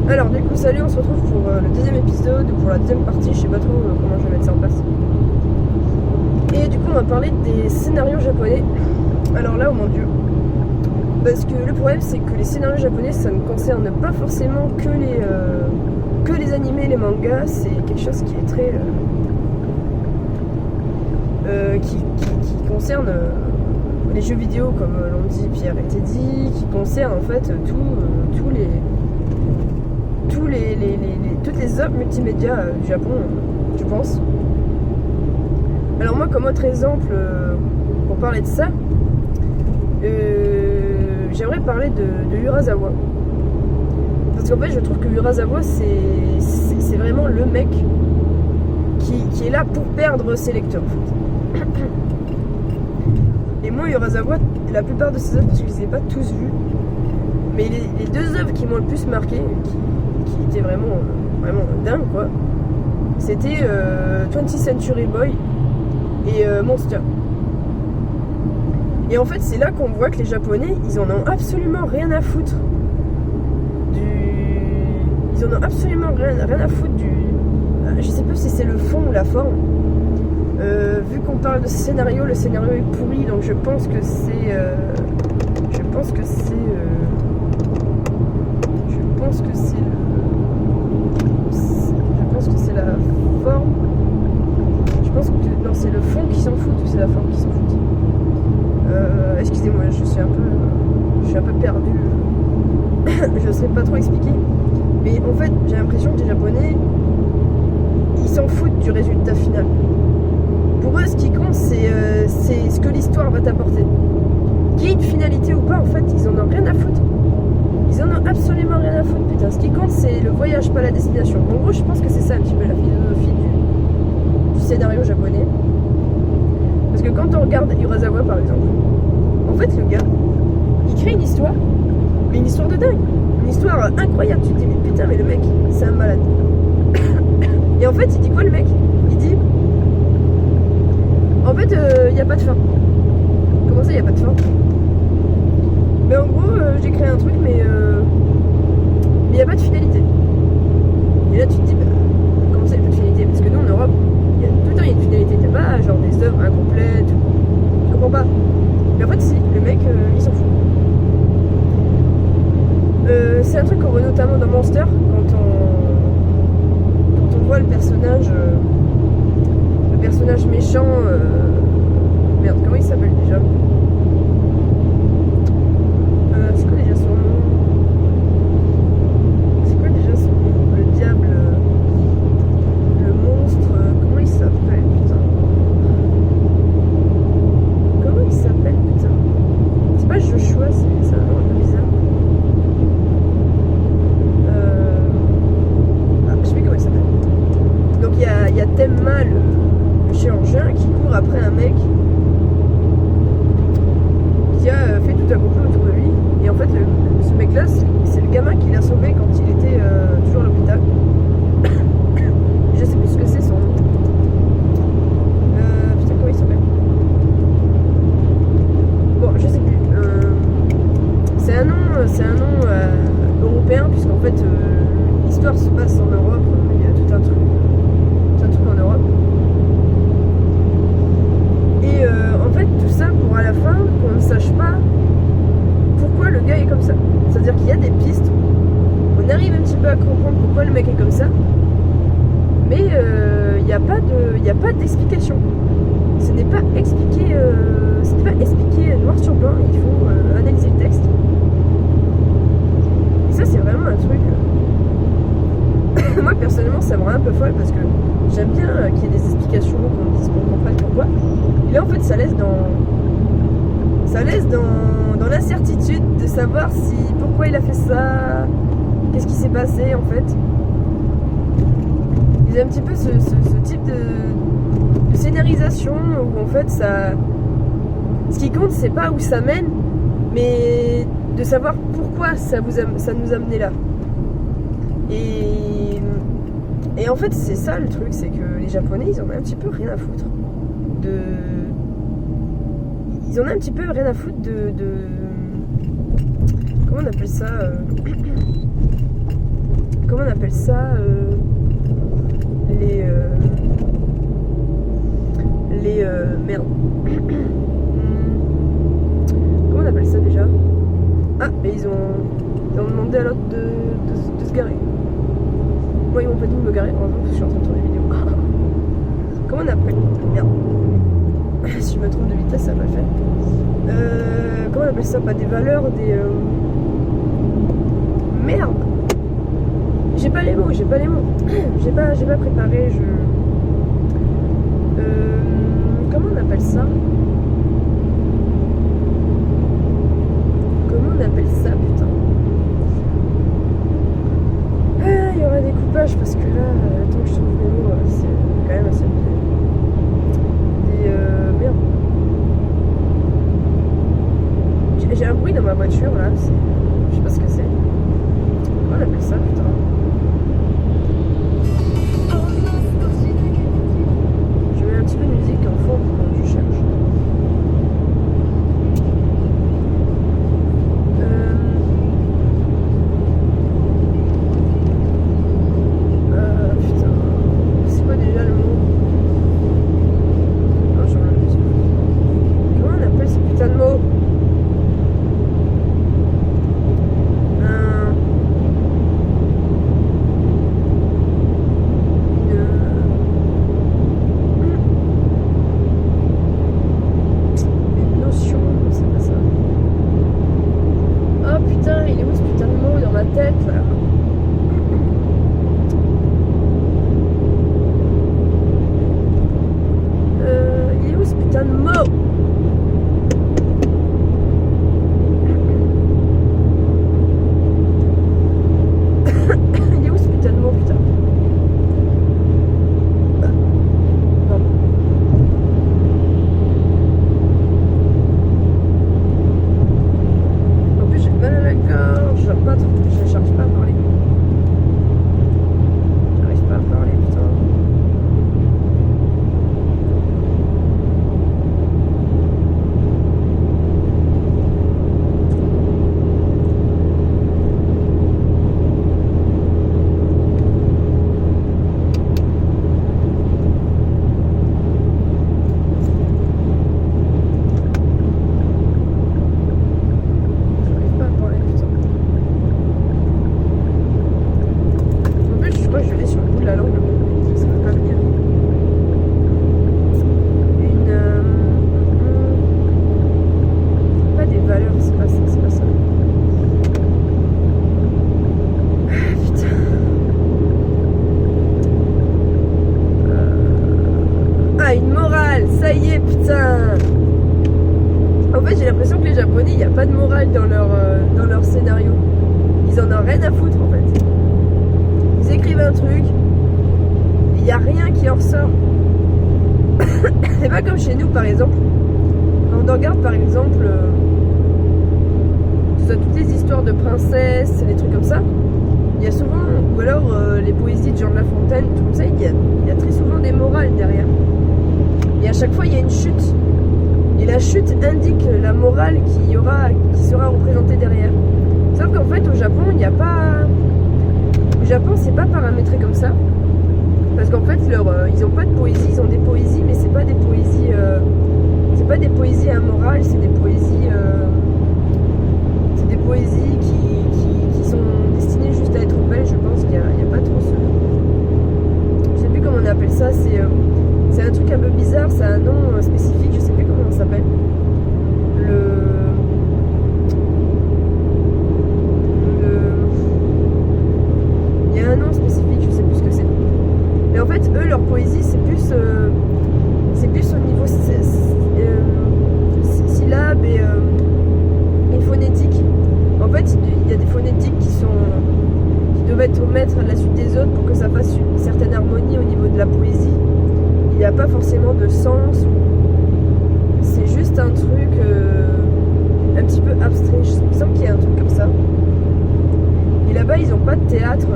Alors du coup salut, on se retrouve pour le deuxième épisode, pour la deuxième partie, je sais pas trop comment je vais mettre ça en place. Et du coup on va parler des scénarios japonais. Alors là, oh mon dieu. Parce que le problème c'est que les scénarios japonais ça ne concerne pas forcément que les animés, les mangas, c'est quelque chose qui est très... qui concerne les jeux vidéo comme l'ont dit Pierre et Teddy, qui concerne en fait toutes les œuvres multimédia du Japon, je pense. Alors moi, comme autre exemple pour parler de ça, j'aimerais parler de Urasawa. Parce qu'en fait, je trouve que Urasawa, c'est vraiment le mec qui est là pour perdre ses lecteurs, en fait. Et moi, Urasawa, la plupart de ses œuvres, parce que je ne les ai pas tous vues, mais les deux œuvres qui m'ont le plus marqué, qui étaient vraiment dingues, quoi, c'était 20th Century Boy et Monster. Et en fait, c'est là qu'on voit que les Japonais, ils en ont absolument rien à foutre Ils en ont absolument rien à foutre du... Je sais pas si c'est le fond ou la forme. Vu qu'on parle de scénario, le scénario est pourri, donc je pense que c'est la forme. Je pense que non, c'est le fond qui s'en fout ou c'est la forme qui s'en fout. Excusez-moi, je suis un peu perdu. Je ne sais pas trop expliquer. Mais en fait, j'ai l'impression que les Japonais, ils s'en foutent du résultat final. Pour eux, ce qui compte, c'est ce que l'histoire va t'apporter. Qu'il y ait une finalité ou pas, en fait, ils en ont rien à foutre. Ils en ont absolument rien à foutre, putain. Ce qui compte, c'est le voyage, pas la destination. En gros, je pense que c'est ça un petit peu la philosophie du scénario japonais. Parce que quand on regarde Urasawa, par exemple, en fait, le gars, il crée une histoire, mais une histoire de dingue. Une histoire incroyable. Tu te dis, mais putain, mais le mec, c'est un malade. Et en fait, il dit quoi, le mec? Il dit, en fait, il n'y a pas de fin. Comment ça, il n'y a pas de fin? Mais en gros, j'ai créé un truc, mais il n'y a pas de finalité. Et là, tu te dis, bah, comment ça, il n'y a pas de finalité? Parce que nous, en Europe, tout le temps, il y a une finalité. T'as pas genre des œuvres incomplètes. Je comprends pas. Mais en fait, si, le mec, il s'en fout. C'est un truc qu'on voit notamment dans Monster, quand on voit le personnage méchant. Merde, comment il s'appelle déjà? C'est quoi déjà son nom? Le diable, le monstre, comment il s'appelle, putain? Comment il s'appelle, putain? C'est pas Joshua, c'est un nom un peu bizarre. Je sais plus comment il s'appelle. Donc il y a Tenma, le chirurgien, qui court après un mec qui a fait tout un complot autour de lui. Et en fait, ce mec-là, c'est le gamin qui l'a sauvé quand il était toujours à l'hôpital. Je sais plus ce que c'est son nom. Putain, comment il s'appelle? Bon, je sais plus. C'est un nom européen, puisqu'en fait, l'histoire se passe en Europe. Il y a tout un truc en Europe. Et en fait, tout ça pour à la fin qu'on ne sache pas pourquoi le gars est comme ça. C'est-à-dire qu'il y a des pistes, on arrive un petit peu à comprendre pourquoi le mec est comme ça, mais il n'y a pas d'explication. Ce n'est pas expliqué noir sur blanc, il faut analyser le texte. Et ça, c'est vraiment un truc... Moi, personnellement, ça me rend un peu folle parce que j'aime bien qu'il y ait des explications, qu'on dise qu'on comprenne pourquoi. Et là, en fait, ça laisse dans l'incertitude de savoir pourquoi il a fait ça, qu'est-ce qui s'est passé, en fait. Il y a un petit peu ce type de scénarisation où, en fait, ce qui compte, c'est pas où ça mène, mais de savoir pourquoi ça nous a mené là. Et en fait, c'est ça le truc, c'est que les Japonais, ils en ont un petit peu rien à foutre ils en ont un petit peu rien à foutre comment on appelle ça, comment on appelle ça, merde. Comment on appelle ça déjà? Ah, mais ils ont demandé à l'autre de se garer. Moi, ils m'ont pas dit de me garer, heureusement, parce que je suis en train de tourner une vidéo. Comment on appelle? Merde. Si je me trompe de vitesse, ça va le faire. Comment on appelle ça? Pas des valeurs, Merde! J'ai pas les mots. J'ai pas préparé, comment on appelle ça? Putain? Ah, il y aura des coupages parce que là, tant que je trouve mes mots, c'est quand même assez bizarre. Merde. J'ai un bruit dans ma voiture là, je sais pas ce que c'est. Comment on appelle ça, putain? Je mets un petit peu de musique en fond quand je cherche. Putain. C'est quoi déjà le mot? Non, je regarde la musique. Comment on appelle ce putain de mot? Ça y est, putain. En fait, j'ai l'impression que les Japonais, il n'y a pas de morale dans leur scénario. Ils en ont rien à foutre, en fait. Ils écrivent un truc, il n'y a rien qui en ressort. C'est pas comme chez nous, par exemple. Quand on regarde, par exemple, toutes les histoires de princesses, les trucs comme ça, il y a souvent, ou alors les poésies de Jean de La Fontaine, tout comme ça, il y a très souvent des morales derrière. Et à chaque fois, il y a une chute. Et la chute indique la morale qui sera représentée derrière. Sauf qu'en fait, au Japon, il n'y a pas... Au Japon, c'est pas paramétré comme ça. Parce qu'en fait, ils n'ont pas de poésie. Ils ont des poésies, mais c'est pas des poésies... c'est pas des poésies amorales, c'est des poésies... c'est des poésies qui sont destinées juste à être belles. Je pense qu'il n'y a pas trop ce... Je sais plus comment on appelle ça, c'est un truc un peu bizarre, c'est un nom spécifique, je sais plus comment ça s'appelle. Il y a un nom spécifique, je sais plus ce que c'est. Mais en fait, eux, leur poésie, c'est plus au niveau syllabes et phonétique. En fait, il y a des phonétiques qui doivent être mettre à la suite des autres pour que ça fasse une certaine harmonie au niveau de la poésie. Il n'y a pas forcément de sens, c'est juste un truc un petit peu abstrait. Il me semble qu'il y a un truc comme ça. Et là-bas, ils n'ont pas de théâtre,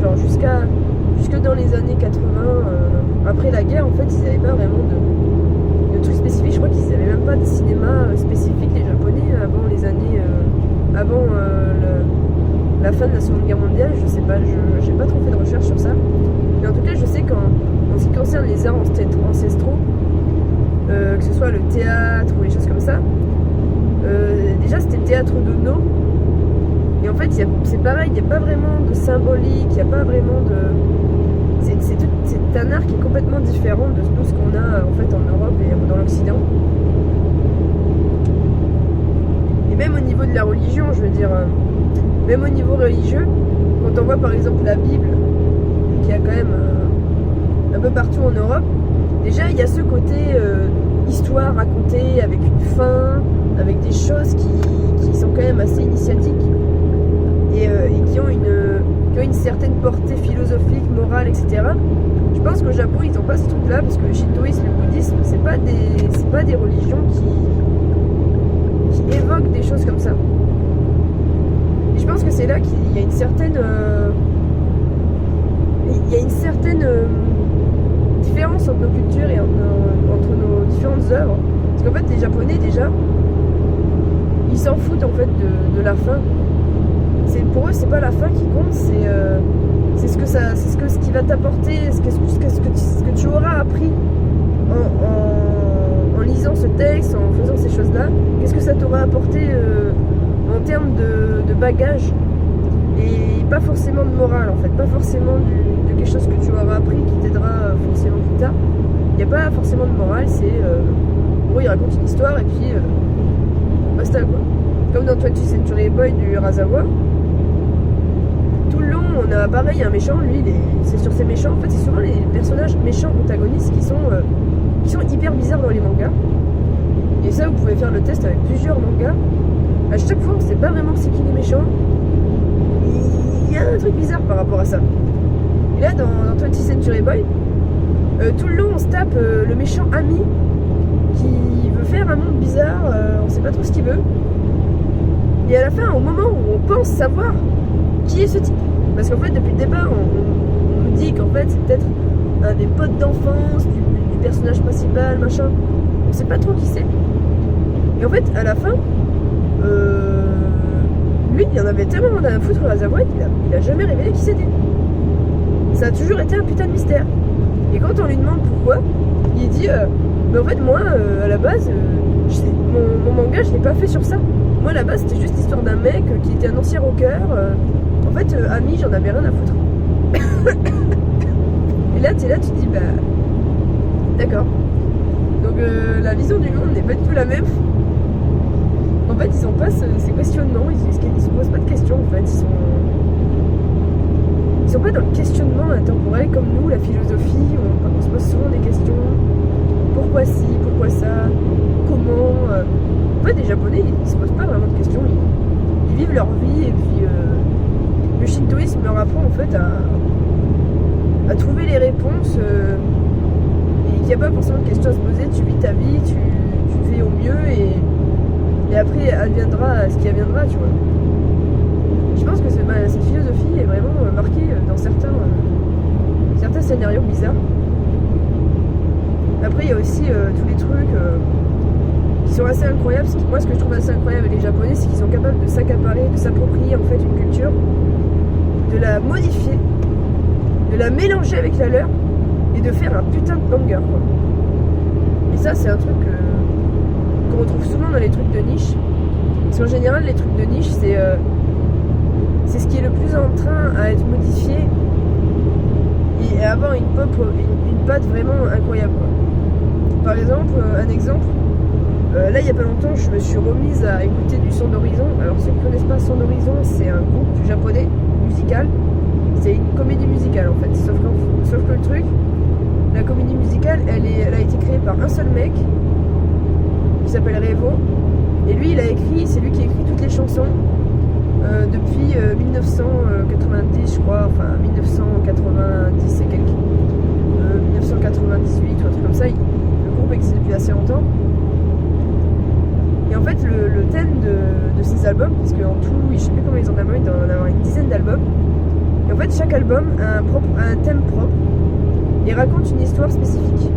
genre jusque dans les années 80. Après la guerre, en fait, ils n'avaient pas vraiment de trucs spécifiques. Je crois qu'ils n'avaient même pas de cinéma spécifique, les Japonais, avant les années, avant la fin de la Seconde Guerre mondiale. Je sais pas, j'ai pas trop fait de recherche sur ça. Mais en tout cas, je sais qu'en ce qui concerne les arts ancestraux, que ce soit le théâtre ou les choses comme ça, déjà c'était le théâtre de No. Et en fait, c'est pareil, il n'y a pas vraiment de symbolique, il n'y a pas vraiment de... C'est un art qui est complètement différent de tout ce qu'on a en fait en Europe et dans l'Occident. Et même au niveau de la religion, je veux dire, même au niveau religieux, quand on voit par exemple la Bible, qui a quand même un peu partout en Europe, déjà il y a ce côté histoire racontée avec une fin, avec des choses qui sont quand même assez initiatiques et qui ont une certaine portée philosophique, morale, etc. Je pense qu'au Japon ils n'ont pas ce truc là parce que le shintoïsme et le bouddhisme c'est pas des religions qui évoquent des choses comme ça. Et je pense que c'est là qu'il y a une certaine différence entre nos cultures et entre nos différentes œuvres. Parce qu'en fait les Japonais déjà ils s'en foutent en fait de la fin. Pour eux c'est pas la fin qui compte, c'est ce qui va t'apporter, ce que tu auras appris en lisant ce texte, en faisant ces choses là, qu'est-ce que ça t'aura apporté en termes de bagage, et pas forcément de morale en fait, pas forcément de quelque chose que tu auras appris qui t'aidera forcément plus tard. Il n'y a pas forcément de morale, c'est en gros il raconte une histoire et puis basta quoi. Comme dans 20th Century Boy du Urasawa, tout le long on a pareil un méchant, lui c'est sur ces méchants, en fait c'est souvent les personnages méchants antagonistes qui sont hyper bizarres dans les mangas. Et ça vous pouvez faire le test avec plusieurs mangas. À chaque fois on sait pas vraiment c'est qui les méchants. Il y a un truc bizarre par rapport à ça. Et là dans 20th Century Boy, tout le long on se tape le méchant ami qui veut faire un monde bizarre, on sait pas trop ce qu'il veut. Et à la fin, au moment où on pense savoir qui est ce type, parce qu'en fait depuis le départ on nous dit qu'en fait c'est peut-être un des potes d'enfance du personnage principal, machin, on sait pas trop qui c'est. Et en fait à la fin, lui il en avait tellement rien à foutre à Urasawa qu'il a jamais révélé qui c'était. Ça a toujours été un putain de mystère. Et quand on lui demande pourquoi, il dit mais en fait moi à la base mon manga je l'ai pas fait sur ça. Moi à la base c'était juste l'histoire d'un mec qui était un ancien rocker. En fait ami j'en avais rien à foutre. Et là t'es là, tu te dis bah d'accord. Donc la vision du monde n'est pas du tout la même. En fait ils ont pas ces questionnements, ils se posent pas de questions en fait, ils sont pas dans le questionnement intemporel comme nous, la philosophie, on se pose souvent des questions. Pourquoi ci, pourquoi ça, comment En fait les Japonais ils se posent pas vraiment de questions, ils vivent leur vie et puis le shintoïsme leur apprend en fait à trouver les réponses et qu'il n'y a pas forcément de questions à se poser, tu vis ta vie, tu fais au mieux et après adviendra ce qui adviendra, tu vois. Je pense que cette philosophie est vraiment marquée dans certains scénarios bizarres. Après il y a aussi tous les trucs qui sont assez incroyables. Moi ce que je trouve assez incroyable avec les Japonais, c'est qu'ils sont capables de s'accaparer, de s'approprier en fait une culture, de la modifier, de la mélanger avec la leur et de faire un putain de banger quoi. Et ça c'est un truc qu'on retrouve souvent dans les trucs de niche. Parce qu'en général les trucs de niche c'est ce qui est le plus en train à être modifié et à avoir une patte vraiment incroyable quoi. Par exemple, un exemple, là il n'y a pas longtemps je me suis remise à écouter du Son d'Horizon. Alors ceux qui ne connaissent pas Son d'Horizon, c'est un groupe japonais musical, c'est une comédie musicale en fait, sauf que le truc, la comédie musicale elle a été créée par un seul mec qui s'appelle Revo, et lui c'est lui qui a écrit toutes les chansons depuis 1990 je crois, enfin 1990 et quelques, 1998 ou un truc comme ça. Le groupe existe depuis assez longtemps. Et en fait le thème de ces albums, parce qu'en tout, je sais plus comment ils en ont, il doit en avoir une dizaine d'albums. Et en fait chaque album a un thème propre et raconte une histoire spécifique.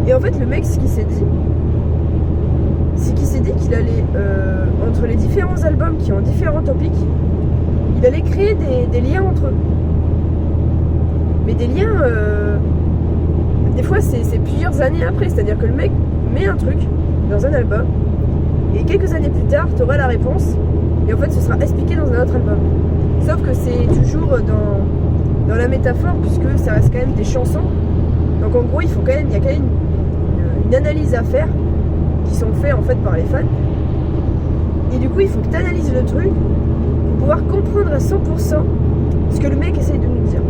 Et en fait le mec ce qu'il s'est dit, c'est qu'il s'est s'est dit qu'il allait, entre les différents albums qui ont différents topics, il allait créer des liens entre eux. Mais des liens, des fois c'est plusieurs années après, c'est-à-dire que le mec met un truc dans un album, et quelques années plus tard, tu auras la réponse, et en fait ce sera expliqué dans un autre album. Sauf que c'est toujours dans la métaphore, puisque ça reste quand même des chansons. Donc en gros, il y a quand même une analyse à faire, qui sont faits en fait par les fans. Et du coup, il faut que tu analyses le truc pour pouvoir comprendre à 100% ce que le mec essaye de nous dire.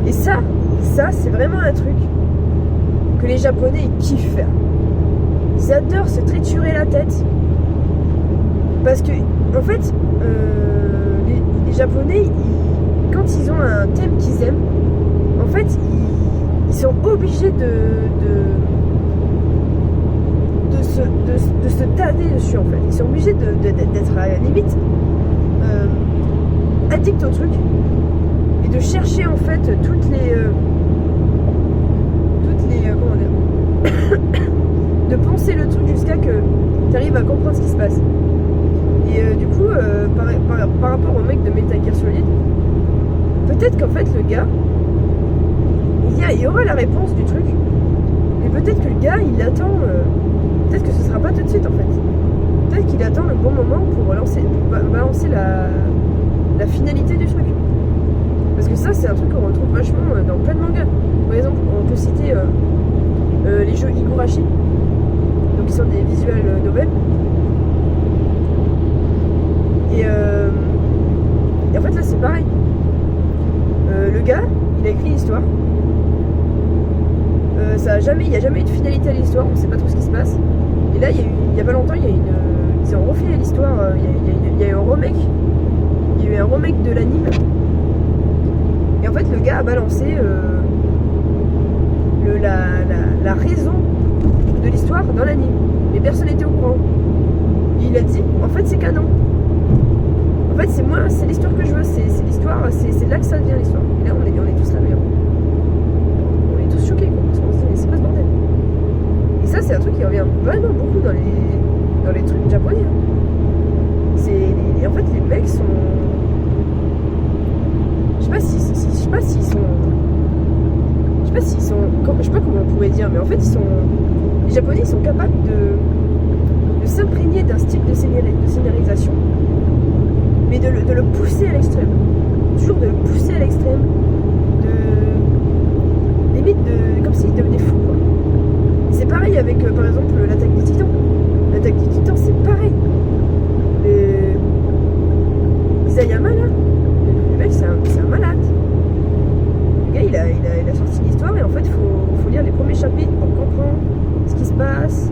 Et ça c'est vraiment un truc que les Japonais ils kiffent faire. Ils adorent se triturer la tête. Parce que, en fait, les Japonais, quand ils ont un thème qu'ils aiment, en fait, ils sont obligés de se tader dessus, en fait. Ils sont obligés d'être à la limite addicts au truc et de chercher, en fait, toutes les comment dire, de penser le truc jusqu'à que tu arrives à comprendre ce qui se passe. Et du coup, par rapport au mec de Metal Gear Solid, peut-être qu'en fait le gars, il y aura la réponse du truc, mais peut-être que le gars il attend, peut-être que ce sera pas tout de suite en fait. Peut-être qu'il attend le bon moment pour balancer la finalité du truc. Parce que ça c'est un truc qu'on retrouve vachement dans plein de mangas. Par exemple, on peut citer les jeux Higurashi, donc qui sont des visual novels. Et en fait là c'est pareil. Le gars, il a écrit l'histoire. Il n'y a jamais eu de finalité à l'histoire, on ne sait pas trop ce qui se passe. Et là, il y a pas longtemps, ils ont refait l'histoire. Il y a eu un remake. Il y a eu un remake de l'anime. Et en fait, le gars a balancé la raison de l'histoire dans l'anime. Mais personne n'était au courant. Et il a dit, en fait, c'est canon. En fait, c'est l'histoire que je veux, c'est l'histoire, c'est là que ça devient l'histoire. Et là, on est tous là, mais on est tous choqués, quoi, parce qu'on se dit, mais c'est quoi ce bordel? Et ça, c'est un truc qui revient vraiment beaucoup dans les trucs japonais. En fait, les mecs sont... Je sais pas s'ils sont... Je sais pas comment on pourrait dire, mais en fait, les Japonais, ils sont capables de s'imprégner d'un style de scénarisation, mais de le pousser à l'extrême. Toujours de le pousser à l'extrême. Limite comme s'il devenait fou, quoi. C'est pareil avec, par exemple, l'attaque des Titans. L'attaque des Titans, c'est pareil. Isayama, là, le mec, c'est un malade. Le gars, il a sorti l'histoire, et en fait, il faut lire les premiers chapitres pour comprendre ce qui se passe.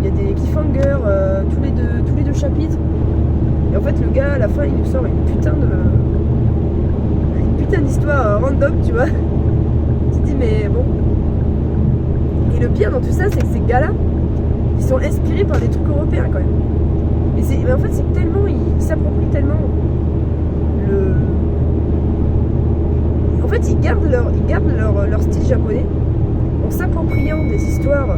Il y a des cliffhangers tous les deux chapitres. Et en fait, le gars, à la fin, il nous sort une putain d'histoire random, tu vois. Tu te dis, mais bon. Et le pire dans tout ça, c'est que ces gars-là, ils sont inspirés par des trucs européens, quand même. Mais en fait, c'est tellement... Ils s'approprient tellement En fait, ils gardent leur style japonais en s'appropriant des histoires...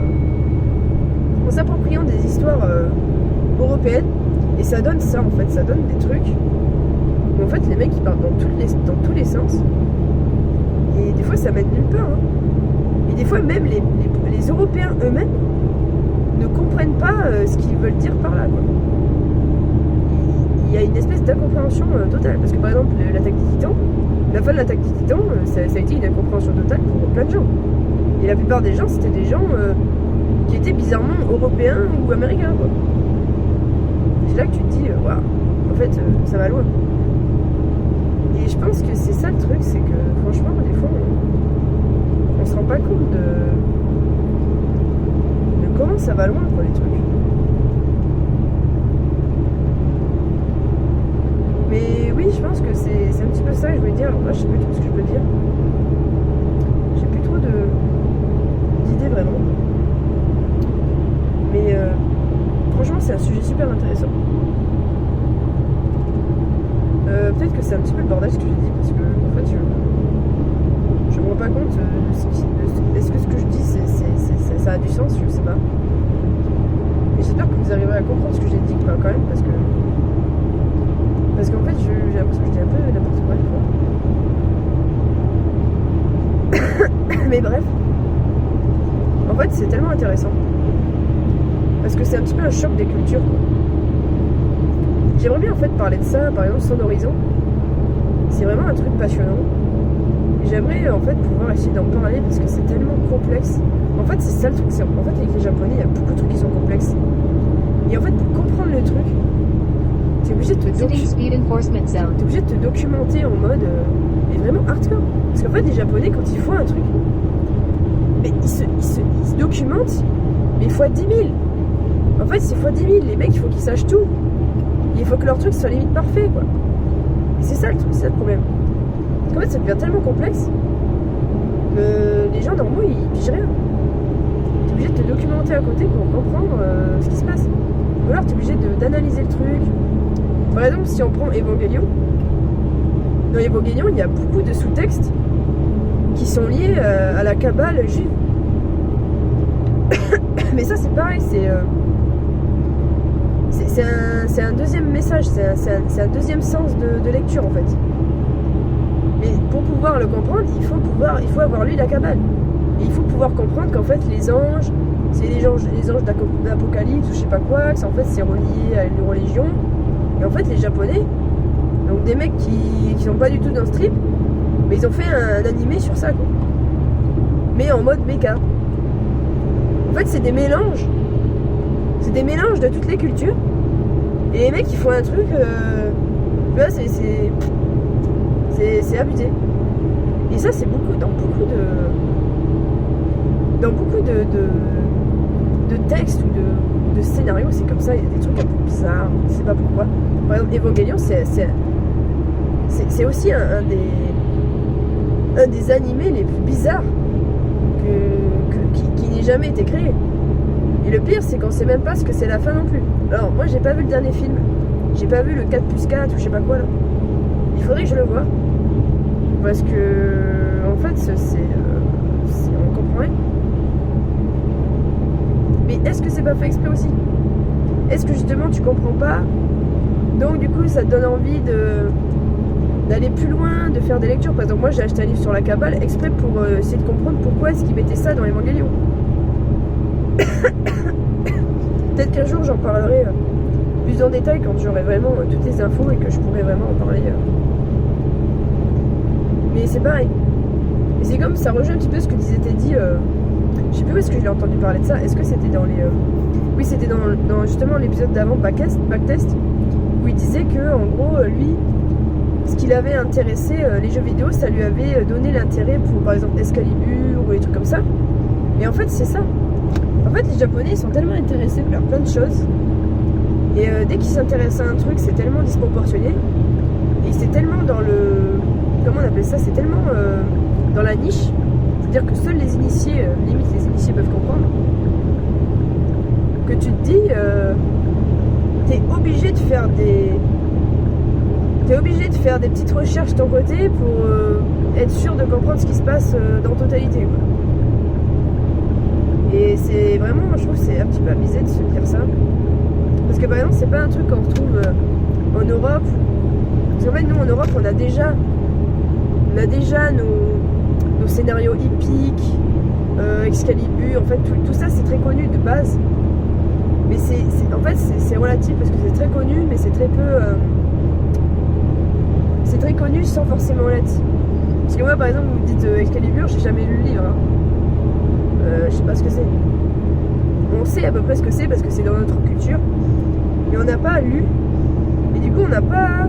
européennes. Et ça donne ça, en fait, ça donne des trucs où en fait les mecs ils partent dans tous les sens, et des fois ça mène nulle part, hein. Et des fois même les Européens eux-mêmes ne comprennent pas ce qu'ils veulent dire par là, quoi. Il y a une espèce d'incompréhension totale, parce que par exemple l'attaque des Titans, la fin de l'attaque des Titans, ça a été une incompréhension totale pour plein de gens, et la plupart des gens c'était des gens qui étaient bizarrement européens ou américains, quoi. C'est là que tu te dis, waouh, en fait, ça va loin. Et je pense que c'est ça le truc, c'est que franchement, des fois, on se rend pas compte de comment ça va loin, quoi, les trucs. Mais oui, je pense que c'est un petit peu ça que je voulais dire. Alors là, je sais plus trop ce que je peux dire. J'ai plus trop d'idées vraiment. Mais franchement, c'est un sujet super intéressant. Peut-être que c'est un petit peu le bordel ce que j'ai dit, parce que en fait, je me rends pas compte est-ce que ce que je dis, ça a du sens, je sais pas. Et j'espère que vous arriverez à comprendre ce que j'ai dit quand même, parce qu'en fait j'ai l'impression que je dis un peu n'importe quoi des fois. Mais bref, en fait c'est tellement intéressant parce que c'est un petit peu un choc des cultures, quoi. J'aimerais bien en fait parler de ça, par exemple Son Horizon. C'est vraiment un truc passionnant. J'aimerais en fait pouvoir essayer d'en parler parce que c'est tellement complexe. En fait, c'est ça le truc. En fait, avec les Japonais, il y a beaucoup de trucs qui sont complexes. Et en fait, pour comprendre le truc, t'es obligé de te documenter en mode mais vraiment hardcore. Parce qu'en fait, les Japonais, quand ils font un truc, mais ils se documentent, mais fois 10 000. En fait, c'est fois 10 000. Les mecs, il faut qu'ils sachent tout. Et il faut que leur truc soit limite parfait, quoi. Et c'est ça le truc, c'est ça le problème. En fait, ça devient tellement complexe que les gens normaux, ils pigent rien. T'es obligé de te documenter à côté pour comprendre ce qui se passe. Ou alors t'es obligé d'analyser le truc. Par exemple, si on prend Evangelion, dans Evangelion, il y a beaucoup de sous-textes qui sont liés à la Kabbale juive. Mais ça, c'est pareil, c'est un deuxième message, c'est un deuxième sens de lecture en fait. Mais pour pouvoir le comprendre, il faut avoir lu la Kabbale. Et il faut pouvoir comprendre qu'en fait les anges, c'est les anges d'Apocalypse ou je sais pas quoi, que en fait c'est relié à une religion. Et en fait les Japonais, donc des mecs qui sont pas du tout dans ce trip, mais ils ont fait un animé sur ça, quoi. Mais en mode méca. En fait c'est des mélanges. C'est des mélanges de toutes les cultures. Et les mecs ils font un truc, là c'est abusé. Et ça c'est beaucoup dans beaucoup de textes ou de scénarios, c'est comme ça, il y a des trucs un peu bizarres, je sais pas pourquoi. Par exemple Evangelion c'est aussi un des animés les plus bizarres qui n'ait jamais été créé. Et le pire c'est qu'on sait même pas ce que c'est la fin non plus. Alors moi j'ai pas vu le dernier film, j'ai pas vu le 4+4 ou je sais pas quoi là. Il faudrait que je le voie. Parce que en fait on comprend rien. Mais est-ce que c'est pas fait exprès aussi? Est-ce que justement tu comprends pas, donc du coup ça te donne envie d'aller plus loin, de faire des lectures? Par exemple moi j'ai acheté un livre sur la Kabbale exprès pour essayer de comprendre pourquoi est-ce qu'ils mettaient ça dans Evangelion. Peut-être qu'un jour j'en parlerai plus en détail quand j'aurai vraiment toutes les infos et que je pourrai vraiment en parler. Mais c'est pareil. Et c'est comme ça rejoint un petit peu ce que disait dit. Je sais plus où est-ce que je l'ai entendu parler de ça. Est-ce que c'était dans les. Oui, c'était dans justement l'épisode d'avant, Backtest, où il disait que en gros, lui, ce qui l'avait intéressé, les jeux vidéo, ça lui avait donné l'intérêt pour par exemple Excalibur ou des trucs comme ça. Et en fait, c'est ça. En fait, les Japonais ils sont tellement intéressés par plein de choses. Et dès qu'ils s'intéressent à un truc, c'est tellement disproportionné. Et c'est tellement dans le. Comment on appelle ça? C'est tellement dans la niche. C'est-à-dire que seuls les initiés, limite les initiés peuvent comprendre. Que tu te dis, t'es obligé de faire des petites recherches de ton côté pour être sûr de comprendre ce qui se passe dans totalité, quoi. Et c'est vraiment, je trouve que c'est un petit peu abusé de se dire ça. Parce que par exemple, c'est pas un truc qu'on retrouve en Europe. Parce qu'en fait, nous en Europe, on a déjà nos scénarios hippiques, Excalibur, en fait, tout ça c'est très connu de base. Mais en fait, c'est relatif parce que c'est très connu, mais c'est très peu. C'est très connu sans forcément l'être. Parce que moi, par exemple, vous me dites Excalibur, j'ai jamais lu le livre. Hein. Je sais pas ce que c'est. On sait à peu près ce que c'est parce que c'est dans notre culture, mais on n'a pas lu. Et du coup, on n'a pas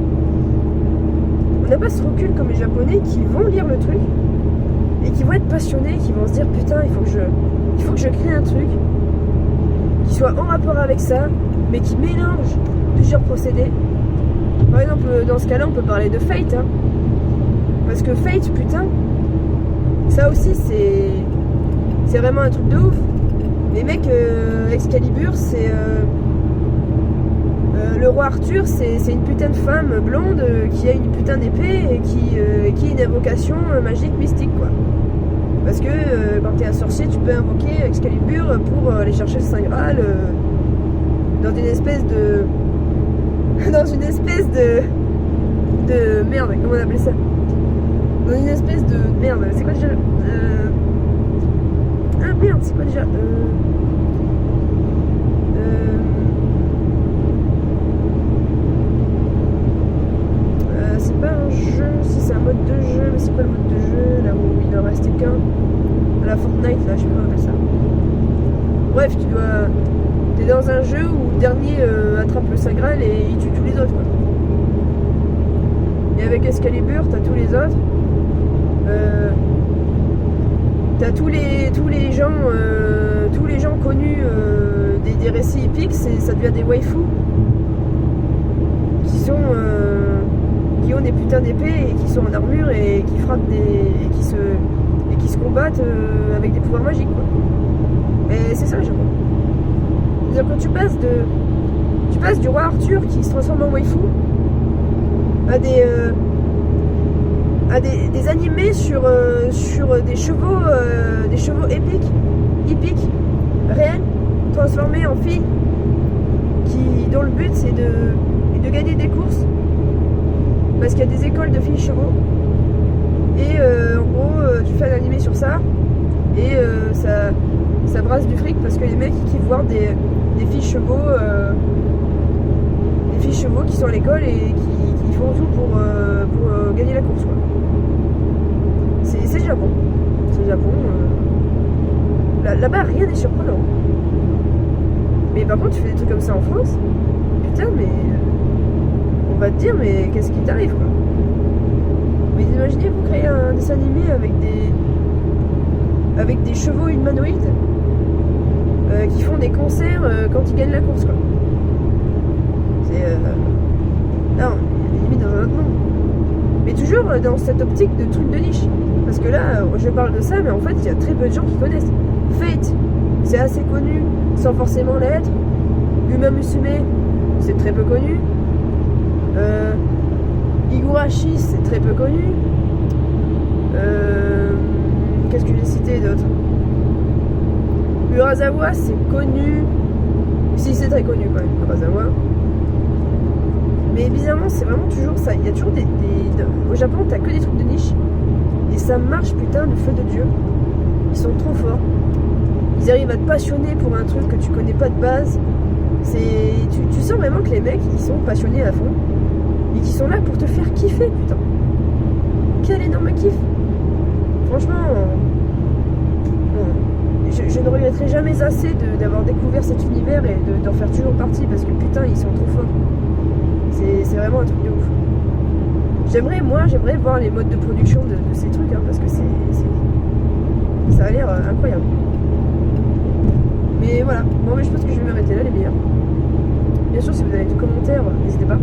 ce recul comme les Japonais qui vont lire le truc et qui vont être passionnés, qui vont se dire putain, il faut que je crée un truc qui soit en rapport avec ça, mais qui mélange plusieurs procédés. Par exemple, dans ce cas-là, on peut parler de Fate, hein. Parce que Fate, putain, ça aussi c'est vraiment un truc de ouf. Les mecs, Excalibur, c'est le roi Arthur, c'est une putain de femme blonde qui a une putain d'épée et qui a une invocation magique mystique, quoi. Parce que quand t'es un sorcier, tu peux invoquer Excalibur pour aller chercher le Saint Graal dans une espèce de merde, comment on appelle ça, dans une espèce de merde, c'est quoi déjà, ah merde, c'est quoi déjà, c'est pas un jeu, si c'est un mode de jeu, mais c'est quoi le mode de jeu là où il en restait qu'un, à la Fortnite là, je sais pas comment on appelle ça. Bref, t'es dans un jeu où le dernier attrape le Saint Graal et il tue tous les autres, quoi. Et avec Excalibur, t'as tous les autres. T'as tous les gens connus des récits épiques, ça devient des waifus qui ont des putains d'épées et qui sont en armure et qui frappent et qui se combattent avec des pouvoirs magiques, quoi. Et c'est ça le Japon. C'est-à-dire quand tu passes du roi Arthur qui se transforme en waifu à des animés sur des chevaux hippiques, réels, transformés en filles, dont le but c'est de gagner des courses, parce qu'il y a des écoles de filles chevaux, et en gros tu fais un animé sur ça, et ça brasse du fric, parce que les mecs ils kiffent voir des filles chevaux qui sont à l'école et qui font tout pour gagner la course, quoi. C'est le Japon. C'est le Japon. Là-bas, rien n'est surprenant. Mais par contre, tu fais des trucs comme ça en France, putain, mais on va te dire, mais qu'est-ce qui t'arrive, quoi. Mais imaginez, vous créez un dessin animé avec des chevaux humanoïdes qui font des concerts quand ils gagnent la course, quoi. C'est non, limite dans un autre monde. Mais toujours dans cette optique de truc de niche. Parce que là, je parle de ça, mais en fait, il y a très peu de gens qui connaissent. Fate, c'est assez connu, sans forcément l'être. Uma Musume, c'est très peu connu. Higurashi, c'est très peu connu. Qu'est-ce que j'ai cité d'autre? Urasawa, c'est connu. Si, c'est très connu quand même, Urasawa. Mais bizarrement, c'est vraiment toujours ça. Il y a toujours au Japon, t'as que des trucs de niche. Et ça marche, putain, de feu de Dieu. Ils sont trop forts. Ils arrivent à te passionner pour un truc que tu connais pas de base. Tu sens vraiment que les mecs, ils sont passionnés à fond. Et qu'ils sont là pour te faire kiffer, putain. Quel énorme kiff. Franchement, je ne regretterai jamais assez d'avoir découvert cet univers et d'en faire toujours partie, parce que putain, ils sont trop forts. C'est vraiment un truc de ouf. J'aimerais voir les modes de production de ces trucs, hein, parce que ça a l'air incroyable. Mais voilà, bon, mais je pense que je vais m'arrêter là, les meilleurs. Bien sûr, si vous avez des commentaires, n'hésitez pas.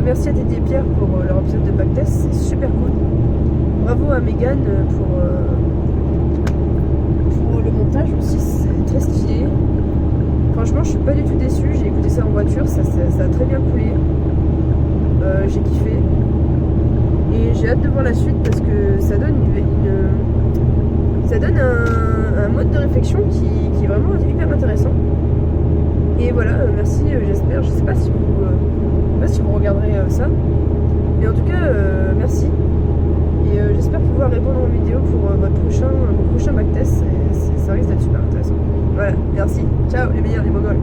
Merci à Didier et Pierre pour leur épisode de backtest, c'est super cool. Bravo à Megan pour le montage aussi, c'est très stylé. Franchement, je suis pas du tout déçue, j'ai écouté ça en voiture, ça a très bien coulé. J'ai kiffé. Et j'ai hâte de voir la suite parce que ça donne un mode de réflexion qui est vraiment hyper intéressant. Et voilà, merci, j'espère, je sais pas si vous regarderez ça. Mais en tout cas, merci. Et j'espère pouvoir répondre en vidéo pour votre prochain backtest. Ça risque d'être super intéressant. Voilà, merci. Ciao les meilleurs, les Mongols.